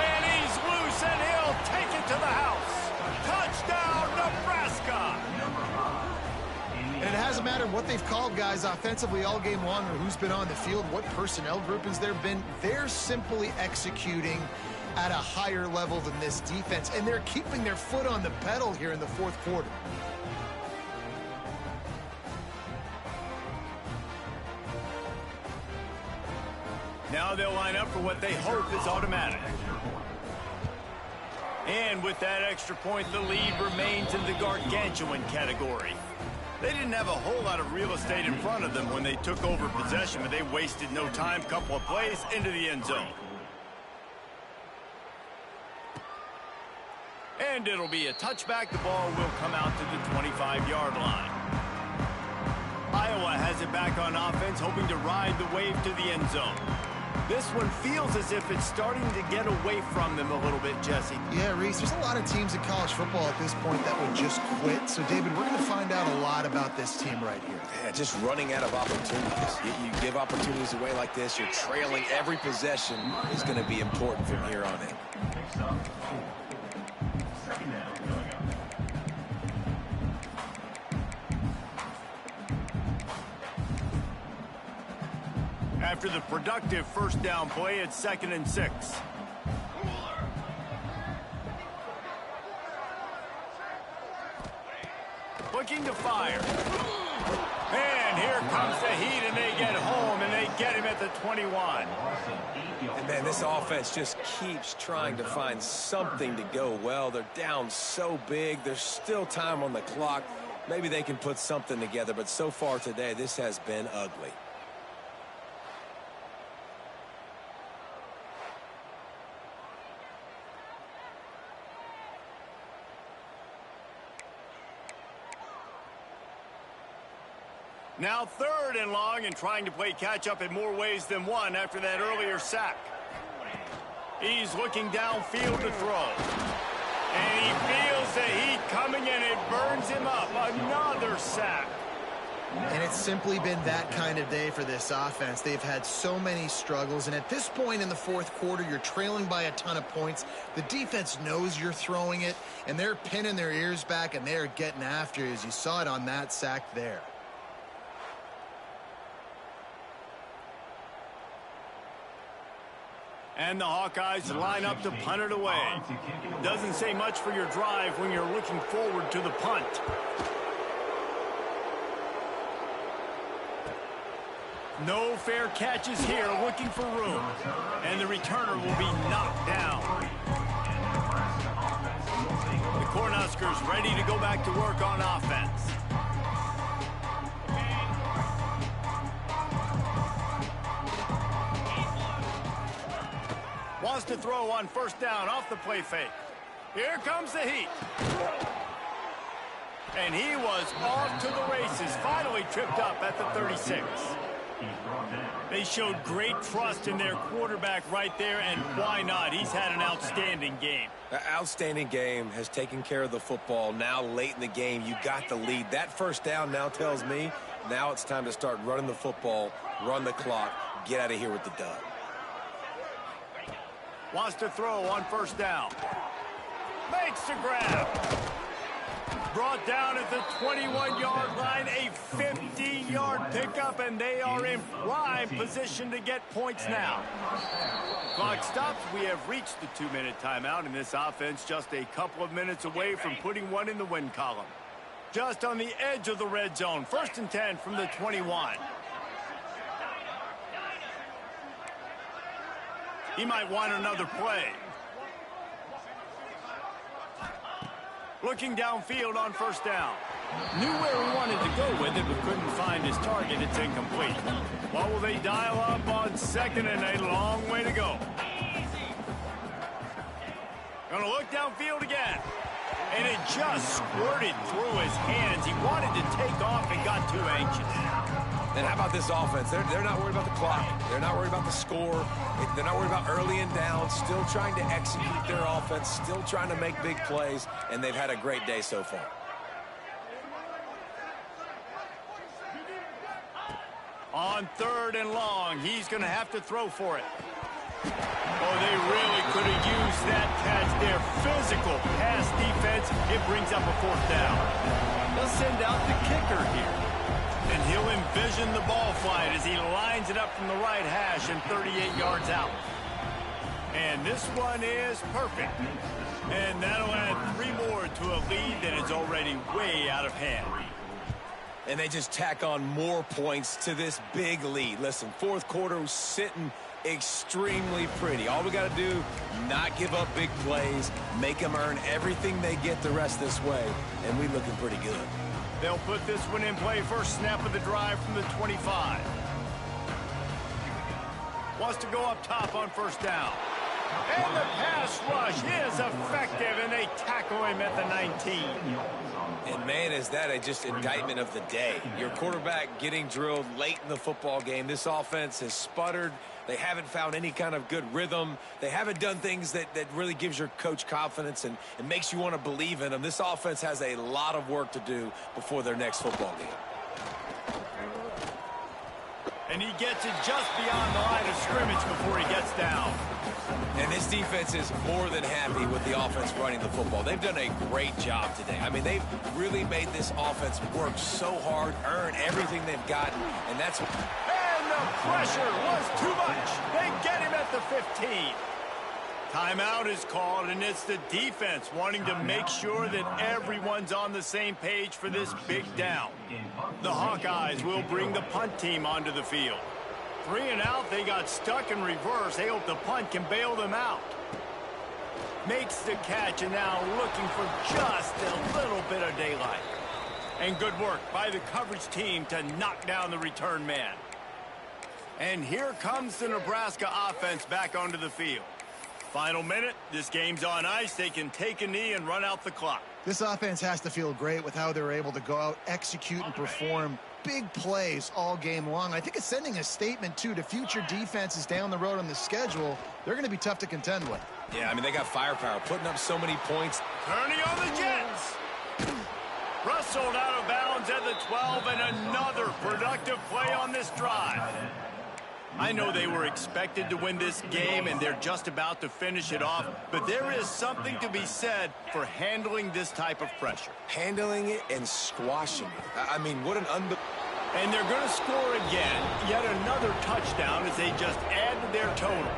And he's loose, and he'll take it to the house. Touchdown, Nebraska! And it hasn't mattered what they've called, guys, offensively all game long or who's been on the field, what personnel groupings there have been. They're simply executing at a higher level than this defense, and they're keeping their foot on the pedal here in the 4th quarter. Now they'll line up for what they hope is automatic. And with that extra point, the lead remains in the gargantuan category. They didn't have a whole lot of real estate in front of them when they took over possession, but they wasted no time. Couple of plays into the end zone. And it'll be a touchback. The ball will come out to the 25-yard line. Iowa has it back on offense, hoping to ride the wave to the end zone. This one feels as if it's starting to get away from them a little bit, Jesse. Yeah, Reese, there's a lot of teams in college football at this point that would just quit. So, David, we're going to find out a lot about this team right here. Yeah, just running out of opportunities. You give opportunities away like this, you're trailing. Every possession is going to be important from here on in. After the productive first down play, it's 2nd and 6. Looking to fire. And here comes the heat, and they get home, and they get him at the 21. And, man, this offense just keeps trying to find something to go well. They're down so big. There's still time on the clock. Maybe they can put something together, but so far today, this has been ugly. Now 3rd and long, and trying to play catch-up in more ways than one after that earlier sack. He's looking downfield to throw. And he feels the heat coming, and it burns him up. Another sack. And it's simply been that kind of day for this offense. They've had so many struggles, and at this point in the 4th quarter, you're trailing by a ton of points. The defense knows you're throwing it, and they're pinning their ears back, and they're getting after you, as you saw it on that sack there. And the Hawkeyes line up to punt it away. Doesn't say much for your drive when you're looking forward to the punt. No fair catches here, looking for room. And the returner will be knocked down. The Cornhuskers ready to go back to work on offense. Wants to throw on 1st down off the play fake. Here comes the heat. And he was off to the races, finally tripped up at the 36. They showed great trust in their quarterback right there, and why not? He's had an outstanding game. An outstanding game, has taken care of the football. Now late in the game, you got the lead. That 1st down now tells me now it's time to start running the football, run the clock, get out of here with the dub. Wants to throw on 1st down. Makes the grab. Brought down at the 21-yard line, a 50-yard pickup, and they are in prime position to get points now. Clock stops. We have reached the 2-minute timeout, and this offense just a couple of minutes away from putting one in the win column. Just on the edge of the red zone. 1st and 10 from the 21. He might want another play. Looking downfield on 1st down. Knew where he wanted to go with it, but couldn't find his target. It's incomplete. What will they dial up on 2nd and a long way to go? Gonna look downfield again. And it just squirted through his hands. He wanted to take off and got too anxious. And how about this offense? They're not worried about the clock. They're not worried about the score. They're not worried about early and down. Still trying to execute their offense. Still trying to make big plays. And they've had a great day so far. On 3rd and long, he's going to have to throw for it. Oh, they really could have used that catch there. Physical pass defense. It brings up a 4th down. They'll send out the kicker here. And he'll envision the ball flight as he lines it up from the right hash and 38 yards out. And this one is perfect. And that'll add 3 more to a lead that is already way out of hand. And they just tack on more points to this big lead. Listen, 4th quarter was sitting extremely pretty. All we got to do, not give up big plays, make them earn everything they get the rest this way, and we looking pretty good. They'll put this one in play. First snap of the drive from the 25. Wants to go up top on 1st down. And the pass rush is effective, and they tackle him at the 19. And, man, is that just indictment of the day. Your quarterback getting drilled late in the football game. This offense has sputtered. They haven't found any kind of good rhythm. They haven't done things that really gives your coach confidence and makes you want to believe in them. This offense has a lot of work to do before their next football game. And he gets it just beyond the line of scrimmage before he gets down. And this defense is more than happy with the offense running the football. They've done a great job today. I mean, they've really made this offense work so hard, earn everything they've gotten, and that's... And the pressure was too much. They get him at the 15. Timeout is called, and it's the defense wanting to make sure that everyone's on the same page for this big down. The Hawkeyes will bring the punt team onto the field. 3 and out, they got stuck in reverse. They hope the punt can bail them out. Makes the catch, and now looking for just a little bit of daylight. And good work by the coverage team to knock down the return man. And here comes the Nebraska offense back onto the field. Final minute, this game's on ice. They can take a knee and run out the clock. This offense has to feel great with how they're able to go out, execute, and perform big plays all game long. I think it's sending a statement, too, to future defenses down the road on the schedule. They're going to be tough to contend with. Yeah, I mean, they got firepower, putting up so many points. Turning on the Jets. Wrestled out of bounds at the 12, and another productive play on this drive. I know they were expected to win this game, and they're just about to finish it off, but there is something to be said for handling this type of pressure. Handling it and squashing it. I mean, what an And they're going to score again, yet another touchdown as they just add to their total.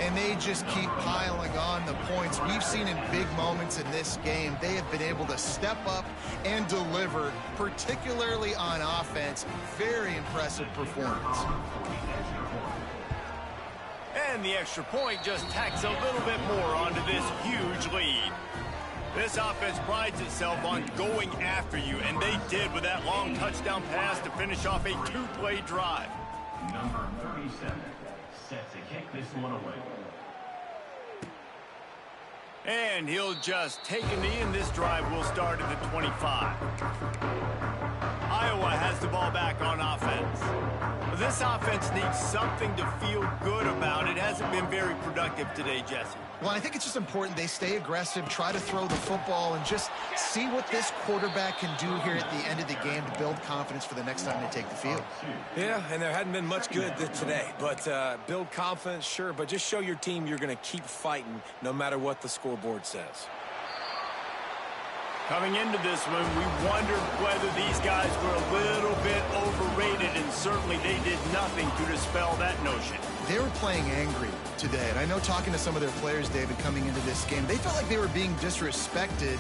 And they just keep piling on the points. We've seen in big moments in this game, they have been able to step up and deliver, particularly on offense. Very impressive performance. And the extra point just tacks a little bit more onto this huge lead. This offense prides itself on going after you, and they did with that long touchdown pass to finish off a 2-play drive. Number 37 set to kick this one away. And he'll just take a knee, and this drive will start at the 25. Iowa has the ball back on offense. This offense needs something to feel good about. It hasn't been very productive today, Jesse. Well, I think it's just important they stay aggressive, try to throw the football, and just see what this quarterback can do here at the end of the game to build confidence for the next time they take the field. Yeah, and there hadn't been much good today. But build confidence, sure, but just show your team you're going to keep fighting no matter what the scoreboard says. Coming into this one, we wondered whether these guys were a little bit overrated, and certainly they did nothing to dispel that notion. They were playing angry today, and I know talking to some of their players, David, coming into this game, they felt like they were being disrespected.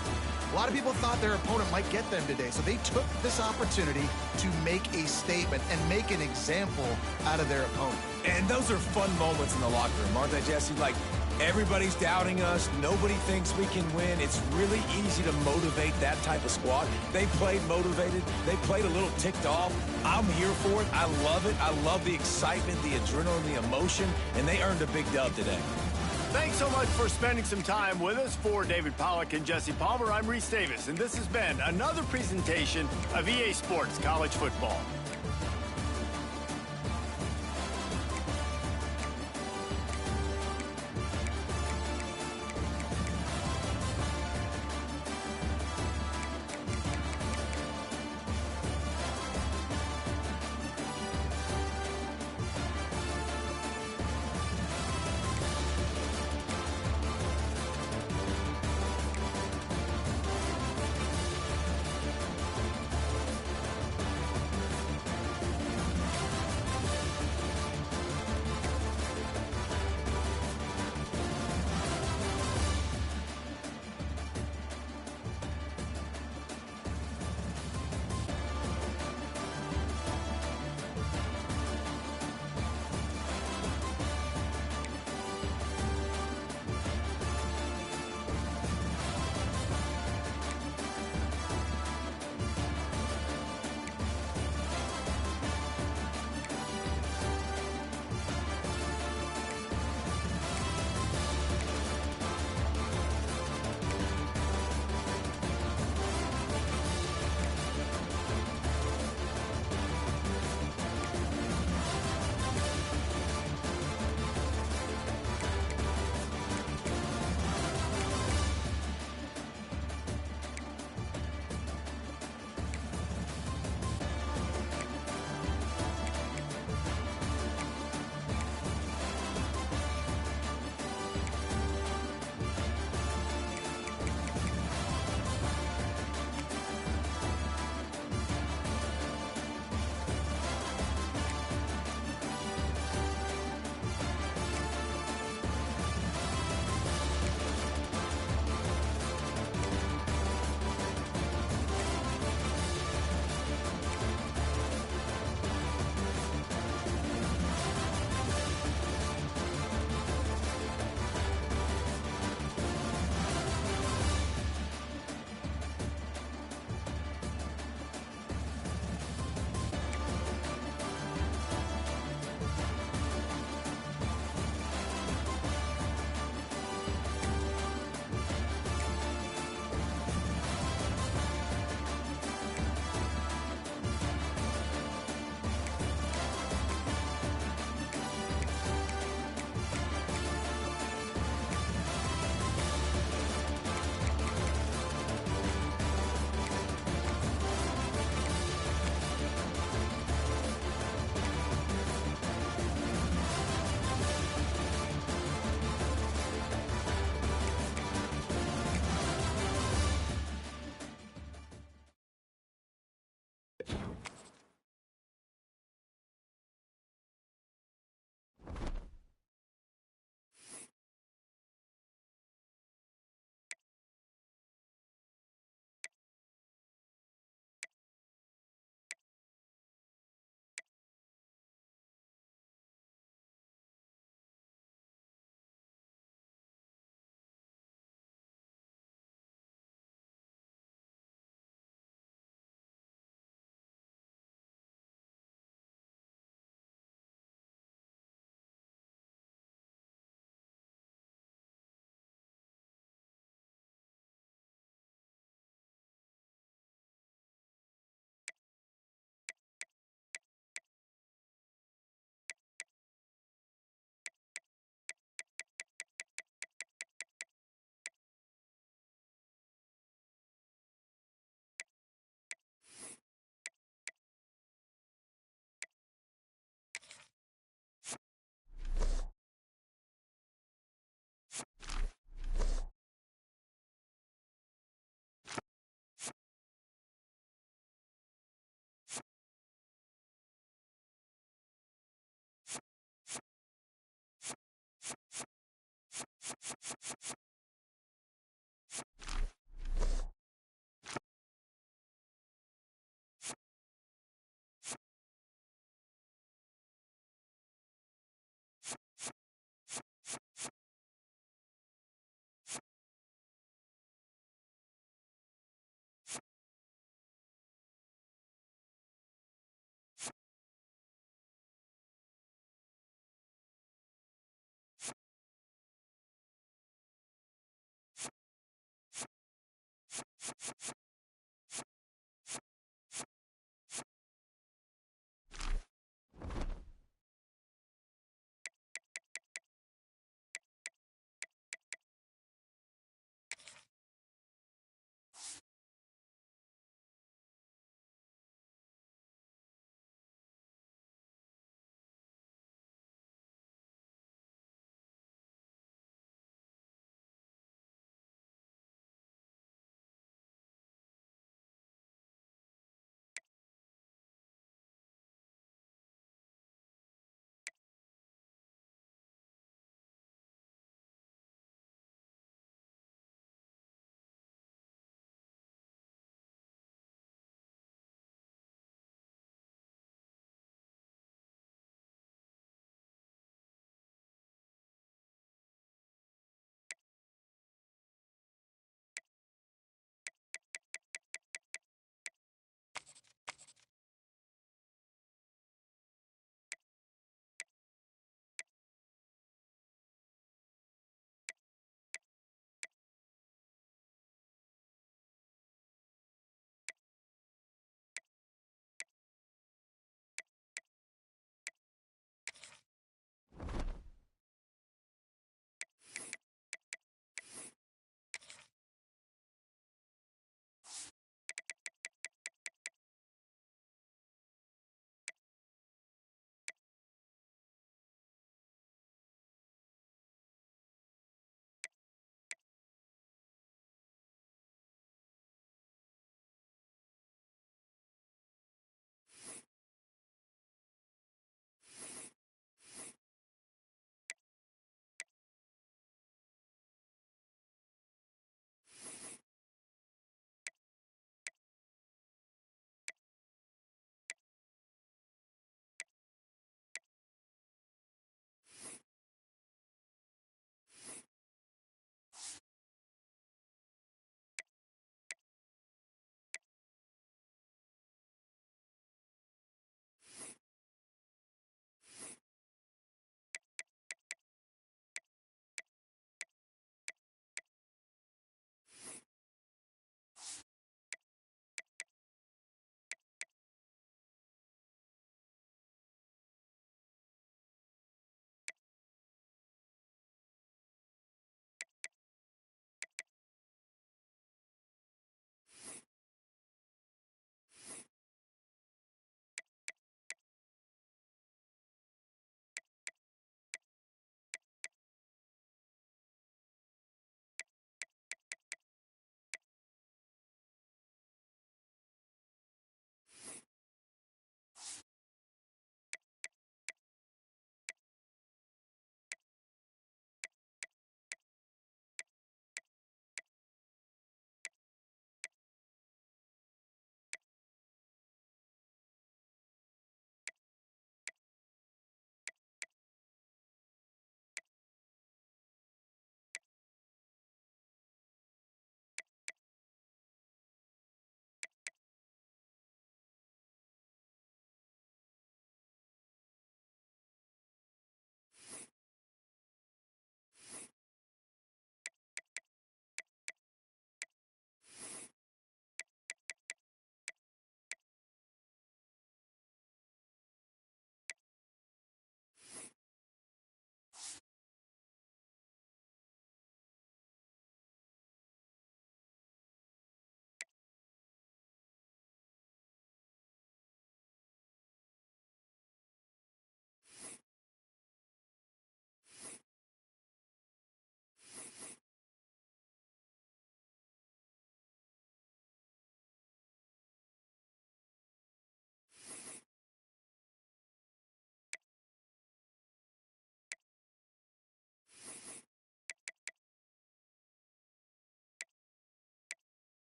A lot of people thought their opponent might get them today, so they took this opportunity to make a statement and make an example out of their opponent. And those are fun moments in the locker room, aren't they, Jesse? Like, everybody's doubting us. Nobody thinks we can win. It's really easy to motivate that type of squad. They played motivated. They played a little ticked off. I'm here for it. I love it. I love the excitement, the adrenaline, the emotion, and they earned a big dub today. Thanks so much for spending some time with us. For David Pollack and Jesse Palmer, I'm Reese Davis, and this has been another presentation of EA Sports College Football.